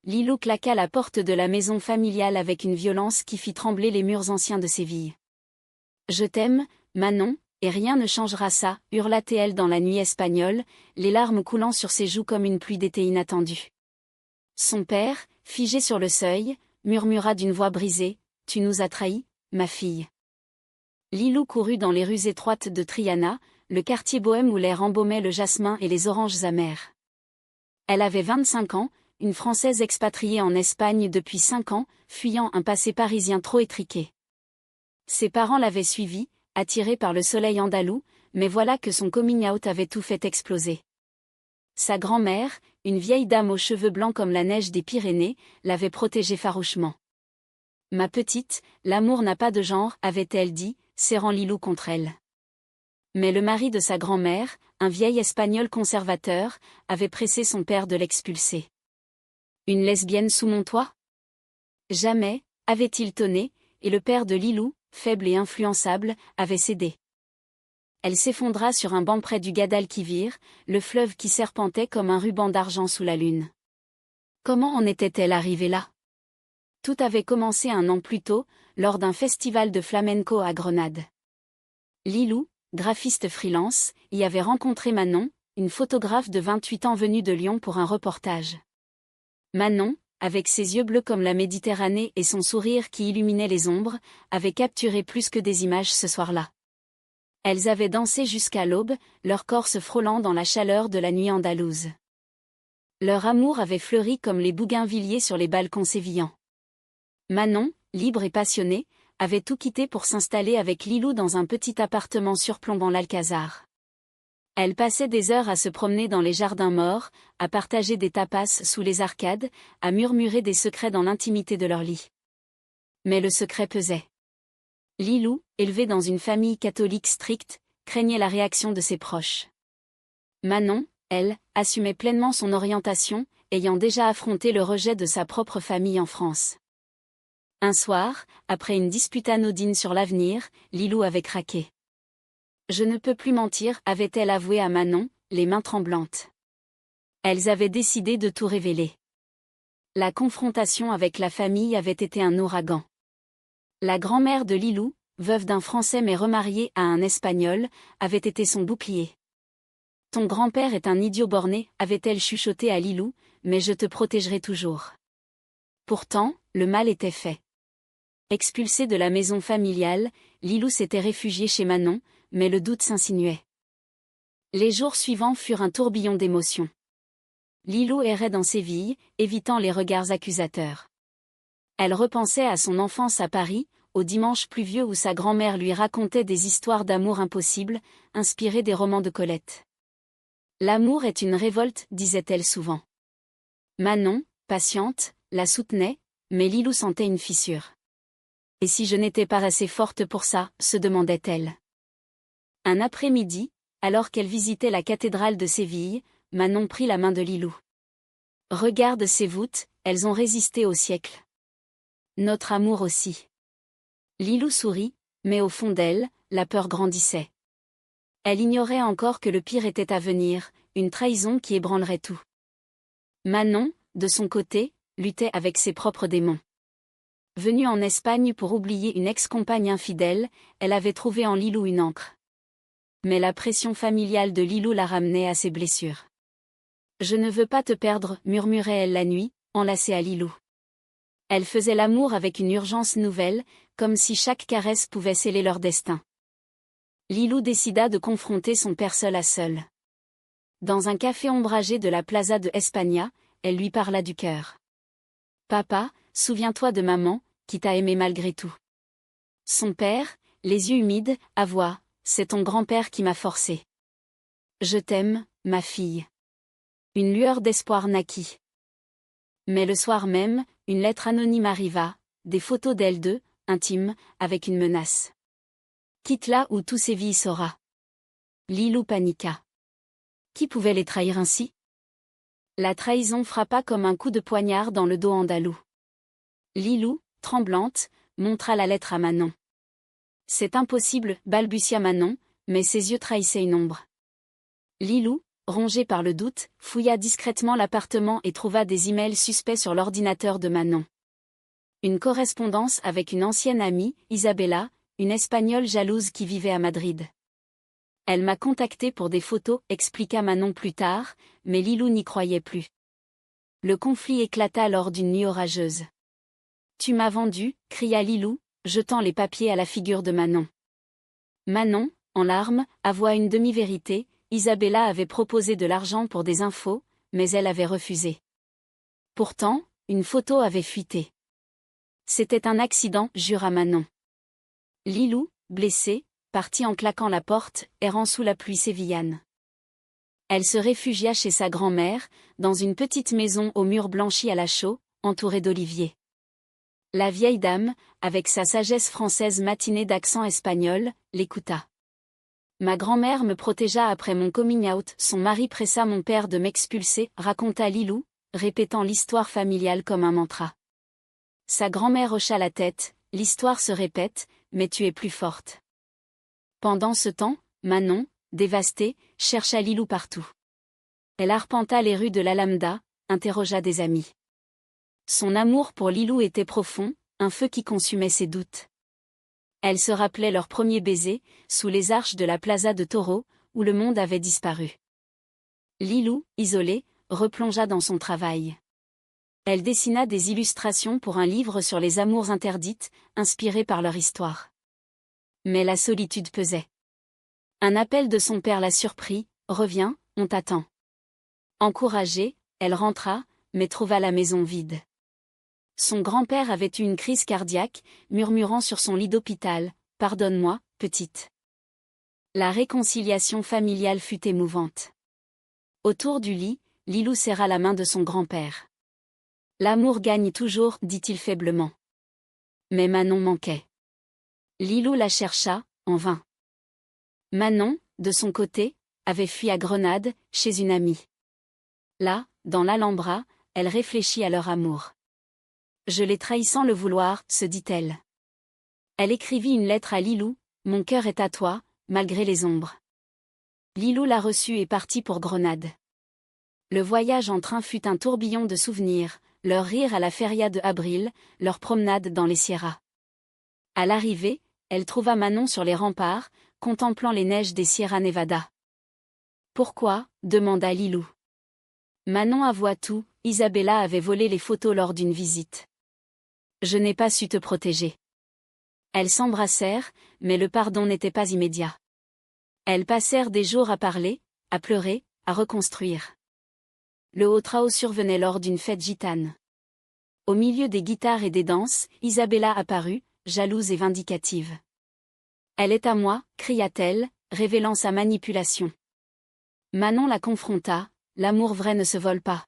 Lilou claqua la porte de la maison familiale avec une violence qui fit trembler les murs anciens de Séville. « Je t'aime, Manon, et rien ne changera ça, » hurla-t-elle dans la nuit espagnole, les larmes coulant sur ses joues comme une pluie d'été inattendue. Son père, figé sur le seuil, murmura d'une voix brisée, « Tu nous as trahis, ma fille. » Lilou courut dans les rues étroites de Triana, le quartier bohème où l'air embaumait le jasmin et les oranges amères. Elle avait 25 ans, une Française expatriée en Espagne depuis 5 ans, fuyant un passé parisien trop étriqué. Ses parents l'avaient suivie, attirés par le soleil andalou, mais voilà que son coming-out avait tout fait exploser. Sa grand-mère, une vieille dame aux cheveux blancs comme la neige des Pyrénées, l'avait protégée farouchement. « Ma petite, l'amour n'a pas de genre », avait-elle dit, serrant Lilou contre elle. Mais le mari de sa grand-mère, un vieil Espagnol conservateur, avait pressé son père de l'expulser. « Une lesbienne sous mon toit ? Jamais », avait-il tonné, et le père de Lilou, faible et influençable, avait cédé. Elle s'effondra sur un banc près du Guadalquivir, le fleuve qui serpentait comme un ruban d'argent sous la lune. Comment en était-elle arrivée là ? Tout avait commencé un an plus tôt, lors d'un festival de flamenco à Grenade. Lilou, graphiste freelance, y avait rencontré Manon, une photographe de 28 ans venue de Lyon pour un reportage. Manon, avec ses yeux bleus comme la Méditerranée et son sourire qui illuminait les ombres, avait capturé plus que des images ce soir-là. Elles avaient dansé jusqu'à l'aube, leur corps se frôlant dans la chaleur de la nuit andalouse. Leur amour avait fleuri comme les bougainvilliers sur les balcons sévillans. Manon, libre et passionnée, avait tout quitté pour s'installer avec Lilou dans un petit appartement surplombant l'Alcazar. Elle passait des heures à se promener dans les jardins morts, à partager des tapas sous les arcades, à murmurer des secrets dans l'intimité de leur lit. Mais le secret pesait. Lilou, élevée dans une famille catholique stricte, craignait la réaction de ses proches. Manon, elle, assumait pleinement son orientation, ayant déjà affronté le rejet de sa propre famille en France. Un soir, après une dispute anodine sur l'avenir, Lilou avait craqué. « Je ne peux plus mentir », avait-elle avoué à Manon, les mains tremblantes. Elles avaient décidé de tout révéler. La confrontation avec la famille avait été un ouragan. La grand-mère de Lilou, veuve d'un Français mais remariée à un Espagnol, avait été son bouclier. « Ton grand-père est un idiot borné », avait-elle chuchoté à Lilou, « mais je te protégerai toujours. » Pourtant, le mal était fait. Expulsée de la maison familiale, Lilou s'était réfugiée chez Manon, mais le doute s'insinuait. Les jours suivants furent un tourbillon d'émotions. Lilou errait dans Séville, évitant les regards accusateurs. Elle repensait à son enfance à Paris, au dimanche pluvieux où sa grand-mère lui racontait des histoires d'amour impossibles, inspirées des romans de Colette. « L'amour est une révolte », disait-elle souvent. Manon, patiente, la soutenait, mais Lilou sentait une fissure. « Et si je n'étais pas assez forte pour ça ?» se demandait-elle. Un après-midi, alors qu'elle visitait la cathédrale de Séville, Manon prit la main de Lilou. « Regarde ces voûtes, elles ont résisté au siècle. Notre amour aussi. » Lilou sourit, mais au fond d'elle, la peur grandissait. Elle ignorait encore que le pire était à venir, une trahison qui ébranlerait tout. Manon, de son côté, luttait avec ses propres démons. Venue en Espagne pour oublier une ex-compagne infidèle, elle avait trouvé en Lilou une ancre. Mais la pression familiale de Lilou la ramenait à ses blessures. « Je ne veux pas te perdre », murmurait-elle la nuit, enlacée à Lilou. Elle faisait l'amour avec une urgence nouvelle, comme si chaque caresse pouvait sceller leur destin. Lilou décida de confronter son père seul à seul. Dans un café ombragé de la Plaza de España, elle lui parla du cœur. « Papa, souviens-toi de maman, qui t'a aimé malgré tout. » Son père, les yeux humides, avoua, « C'est ton grand-père qui m'a forcé. »« Je t'aime, ma fille. » Une lueur d'espoir naquit. Mais le soir même, une lettre anonyme arriva, des photos d'elles deux, intimes, avec une menace. « Quitte là ou tout Séville saura. » Lilou paniqua. Qui pouvait les trahir ainsi ? La trahison frappa comme un coup de poignard dans le dos andalou. Lilou, tremblante, montra la lettre à Manon. « C'est impossible », balbutia Manon, mais ses yeux trahissaient une ombre. Lilou, rongée par le doute, fouilla discrètement l'appartement et trouva des emails suspects sur l'ordinateur de Manon. Une correspondance avec une ancienne amie, Isabella, une Espagnole jalouse qui vivait à Madrid. Elle m'a contacté pour des photos, expliqua Manon plus tard, mais Lilou n'y croyait plus. Le conflit éclata lors d'une nuit orageuse. « Tu m'as vendu » cria Lilou, jetant les papiers à la figure de Manon. Manon, en larmes, avoua une demi-vérité. Isabella avait proposé de l'argent pour des infos, mais elle avait refusé. Pourtant, une photo avait fuité. C'était un accident, jura Manon. Lilou, blessée, partit en claquant la porte, errant sous la pluie sévillane. Elle se réfugia chez sa grand-mère, dans une petite maison aux murs blanchis à la chaux, entourée d'oliviers. La vieille dame, avec sa sagesse française matinée d'accent espagnol, l'écouta. Ma grand-mère me protégea après mon coming out, son mari pressa mon père de m'expulser, raconta Lilou, répétant l'histoire familiale comme un mantra. Sa grand-mère hocha la tête, l'histoire se répète, mais tu es plus forte. Pendant ce temps, Manon, dévastée, chercha Lilou partout. Elle arpenta les rues de l'Alhambra, interrogea des amis. Son amour pour Lilou était profond, un feu qui consumait ses doutes. Elle se rappelait leur premier baiser, sous les arches de la Plaza de Toro, où le monde avait disparu. Lilou, isolée, replongea dans son travail. Elle dessina des illustrations pour un livre sur les amours interdites, inspiré par leur histoire. Mais la solitude pesait. Un appel de son père la surprit, « Reviens, on t'attend ». Encouragée, elle rentra, mais trouva la maison vide. Son grand-père avait eu une crise cardiaque, murmurant sur son lit d'hôpital, « Pardonne-moi, petite ». La réconciliation familiale fut émouvante. Autour du lit, Lilou serra la main de son grand-père. « L'amour gagne toujours, dit-il faiblement. » Mais Manon manquait. Lilou la chercha, en vain. Manon, de son côté, avait fui à Grenade, chez une amie. Là, dans l'Alhambra, elle réfléchit à leur amour. « Je l'ai trahi sans le vouloir », se dit-elle. Elle écrivit une lettre à Lilou, « Mon cœur est à toi, malgré les ombres ». Lilou la reçut et partit pour Grenade. Le voyage en train fut un tourbillon de souvenirs, leur rire à la feria de Abril, leur promenade dans les Sierras. À l'arrivée, elle trouva Manon sur les remparts, contemplant les neiges des Sierra Nevada. « Pourquoi » demanda Lilou. Manon avoua tout, Isabella avait volé les photos lors d'une visite. « Je n'ai pas su te protéger. » Elles s'embrassèrent, mais le pardon n'était pas immédiat. Elles passèrent des jours à parler, à pleurer, à reconstruire. Le haut trao survenait lors d'une fête gitane. Au milieu des guitares et des danses, Isabella apparut, jalouse et vindicative. « Elle est à moi » cria-t-elle, révélant sa manipulation. Manon la confronta, « L'amour vrai ne se vole pas. »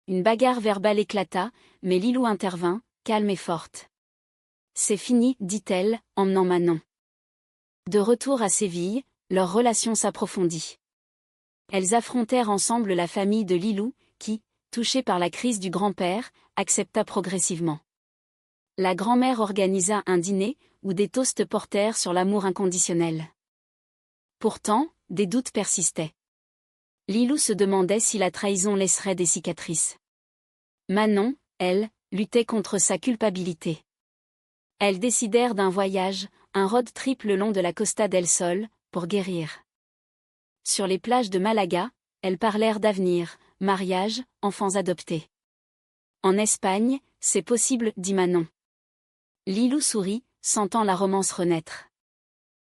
Une bagarre verbale éclata, mais Lilou intervint, calme et forte. « C'est fini » dit-elle, emmenant Manon. De retour à Séville, leur relation s'approfondit. Elles affrontèrent ensemble la famille de Lilou, qui, touchée par la crise du grand-père, accepta progressivement. La grand-mère organisa un dîner, où des toasts portèrent sur l'amour inconditionnel. Pourtant, des doutes persistaient. Lilou se demandait si la trahison laisserait des cicatrices. Manon, elle, luttait contre sa culpabilité. Elles décidèrent d'un voyage, un road trip le long de la Costa del Sol, pour guérir. Sur les plages de Malaga, elles parlèrent d'avenir, mariage, enfants adoptés. En Espagne, c'est possible, dit Manon. Lilou sourit, sentant la romance renaître.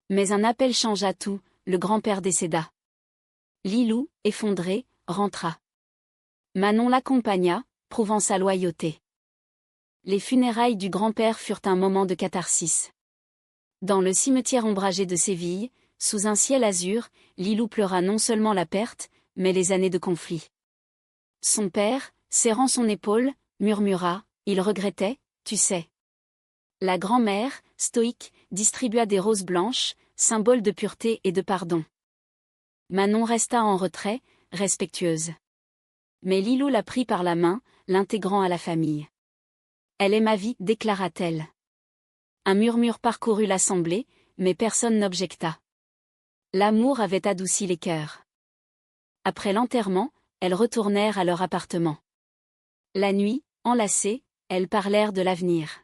Mais un appel changea tout, le grand-père décéda. Lilou, effondrée, rentra. Manon l'accompagna, prouvant sa loyauté. Les funérailles du grand-père furent un moment de catharsis. Dans le cimetière ombragé de Séville, sous un ciel azur, Lilou pleura non seulement la perte, mais les années de conflit. Son père, serrant son épaule, murmura, il regrettait, tu sais. La grand-mère, stoïque, distribua des roses blanches, symbole de pureté et de pardon. Manon resta en retrait, respectueuse. Mais Lilou la prit par la main, l'intégrant à la famille. « Elle est ma vie » déclara-t-elle. Un murmure parcourut l'assemblée, mais personne n'objecta. L'amour avait adouci les cœurs. Après l'enterrement, elles retournèrent à leur appartement. La nuit, enlacées, elles parlèrent de l'avenir.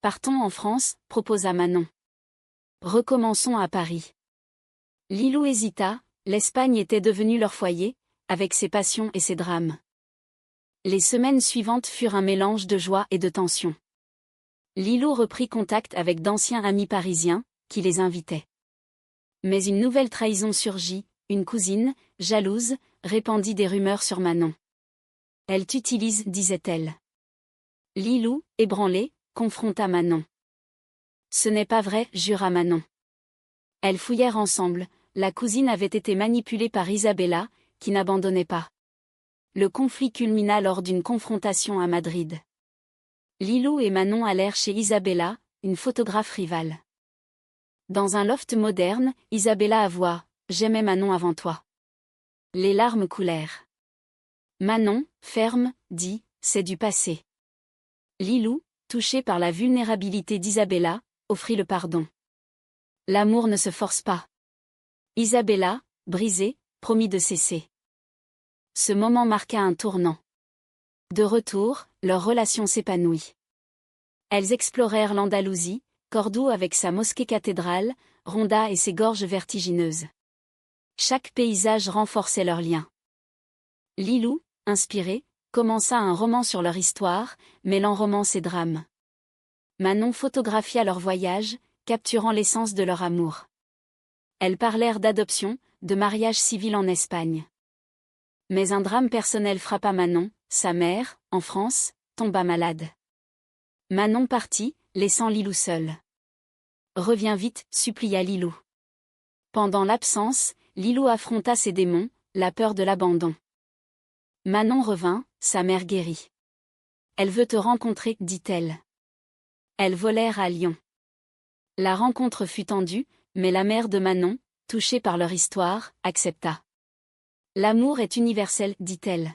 Partons en France, proposa Manon. Recommençons à Paris. Lilou hésita, l'Espagne était devenue leur foyer, avec ses passions et ses drames. Les semaines suivantes furent un mélange de joie et de tension. Lilou reprit contact avec d'anciens amis parisiens, qui les invitaient. Mais une nouvelle trahison surgit, une cousine, jalouse, répandit des rumeurs sur Manon. Elle t'utilise, disait-elle. Lilou, ébranlée, confronta Manon. Ce n'est pas vrai, jura Manon. Elles fouillèrent ensemble, la cousine avait été manipulée par Isabella, qui n'abandonnait pas. Le conflit culmina lors d'une confrontation à Madrid. Lilou et Manon allèrent chez Isabella, une photographe rivale. Dans un loft moderne, Isabella avoua « J'aimais Manon avant toi ». Les larmes coulèrent. Manon, ferme, dit « C'est du passé ». Lilou, touchée par la vulnérabilité d'Isabella, offrit le pardon. L'amour ne se force pas. Isabella, brisée, promit de cesser. Ce moment marqua un tournant. De retour, leur relation s'épanouit. Elles explorèrent l'Andalousie, Cordoue avec sa mosquée-cathédrale, Ronda et ses gorges vertigineuses. Chaque paysage renforçait leur lien. Lilou, inspirée, commença un roman sur leur histoire, mêlant romance et drame. Manon photographia leur voyage, capturant l'essence de leur amour. Elles parlèrent d'adoption, de mariage civil en Espagne. Mais un drame personnel frappa Manon, sa mère, en France, tomba malade. Manon partit, laissant Lilou seule. Reviens vite, supplia Lilou. Pendant l'absence, Lilou affronta ses démons, la peur de l'abandon. Manon revint, sa mère guérit. Elle veut te rencontrer, dit-elle. Elles volèrent à Lyon. La rencontre fut tendue, mais la mère de Manon, touchée par leur histoire, accepta. L'amour est universel, dit-elle.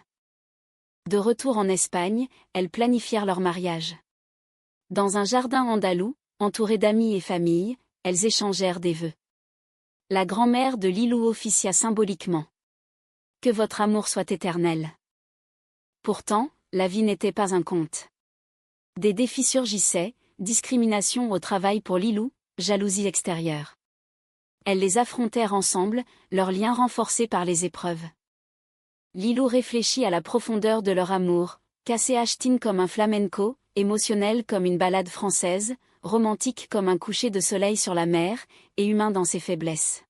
De retour en Espagne, elles planifièrent leur mariage. Dans un jardin andalou, entourées d'amis et familles, elles échangèrent des vœux. La grand-mère de Lilou officia symboliquement. Que votre amour soit éternel. Pourtant, la vie n'était pas un conte. Des défis surgissaient, discrimination au travail pour Lilou, jalousie extérieure. Elles les affrontèrent ensemble, leur lien renforcé par les épreuves. Lilou réfléchit à la profondeur de leur amour, cassé Ashtin comme un flamenco, émotionnel comme une ballade française, romantique comme un coucher de soleil sur la mer, et humain dans ses faiblesses.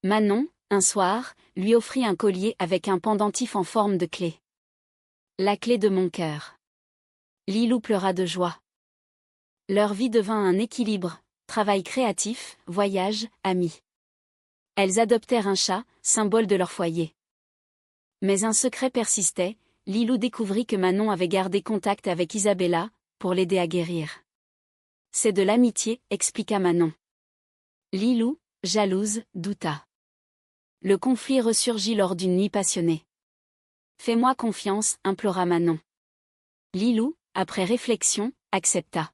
Manon, un soir, lui offrit un collier avec un pendentif en forme de clé. La clé de mon cœur. Lilou pleura de joie. Leur vie devint un équilibre, travail créatif, voyage, amis. Elles adoptèrent un chat, symbole de leur foyer. Mais un secret persistait, Lilou découvrit que Manon avait gardé contact avec Isabella, pour l'aider à guérir. C'est de l'amitié, expliqua Manon. Lilou, jalouse, douta. Le conflit ressurgit lors d'une nuit passionnée. Fais-moi confiance, implora Manon. Lilou, après réflexion, accepta.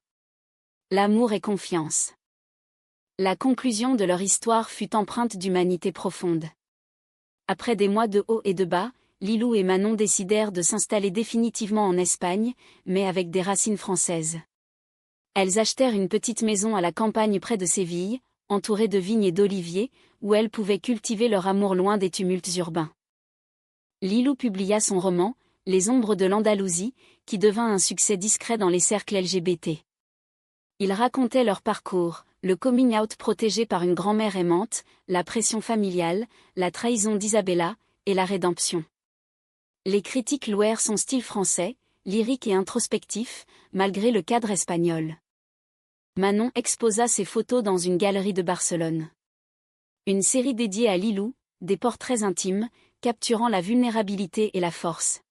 L'amour et confiance. La conclusion de leur histoire fut empreinte d'humanité profonde. Après des mois de haut et de bas, Lilou et Manon décidèrent de s'installer définitivement en Espagne, mais avec des racines françaises. Elles achetèrent une petite maison à la campagne près de Séville, entourée de vignes et d'oliviers, où elles pouvaient cultiver leur amour loin des tumultes urbains. Lilou publia son roman, Les ombres de l'Andalousie, qui devint un succès discret dans les cercles LGBT. Il racontait leur parcours, le coming out protégé par une grand-mère aimante, la pression familiale, la trahison d'Isabella, et la rédemption. Les critiques louèrent son style français, lyrique et introspectif, malgré le cadre espagnol. Manon exposa ses photos dans une galerie de Barcelone. Une série dédiée à Lilou, des portraits intimes, capturant la vulnérabilité et la force.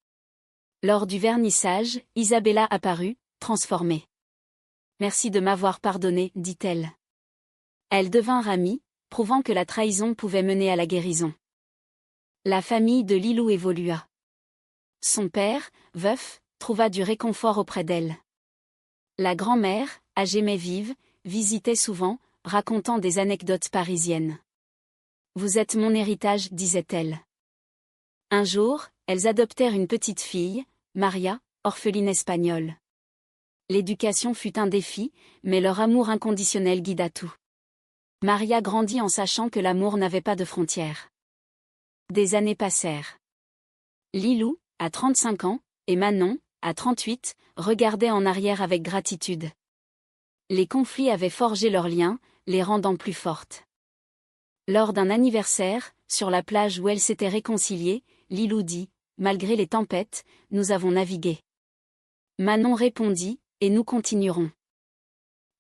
Lors du vernissage, Isabella apparut, transformée. « Merci de m'avoir pardonné, dit-elle. » Elles devinrent amies, prouvant que la trahison pouvait mener à la guérison. La famille de Lilou évolua. Son père, veuf, trouva du réconfort auprès d'elle. La grand-mère, âgée mais vive, visitait souvent, racontant des anecdotes parisiennes. « Vous êtes mon héritage, disait-elle. Un jour, elles adoptèrent une petite fille, Maria, orpheline espagnole. L'éducation fut un défi, mais leur amour inconditionnel guida tout. Maria grandit en sachant que l'amour n'avait pas de frontières. Des années passèrent. Lilou, à 35 ans, et Manon, à 38, regardaient en arrière avec gratitude. Les conflits avaient forgé leurs liens, les rendant plus fortes. Lors d'un anniversaire, sur la plage où elles s'étaient réconciliées, Lilou dit « Malgré les tempêtes, nous avons navigué. » Manon répondit « Et nous continuerons. »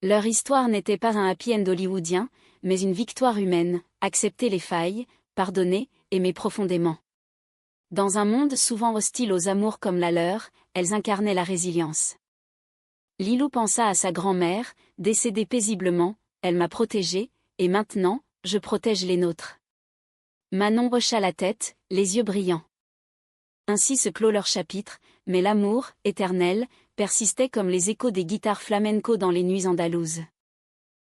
Leur histoire n'était pas un happy end hollywoodien, mais une victoire humaine, accepter les failles, pardonner, aimer profondément. Dans un monde souvent hostile aux amours comme la leur, elles incarnaient la résilience. Lilou pensa à sa grand-mère, décédée paisiblement, elle m'a protégée, et maintenant, je protège les nôtres. Manon hocha la tête, les yeux brillants. Ainsi se clôt leur chapitre, mais l'amour, éternel, persistait comme les échos des guitares flamenco dans les nuits andalouses.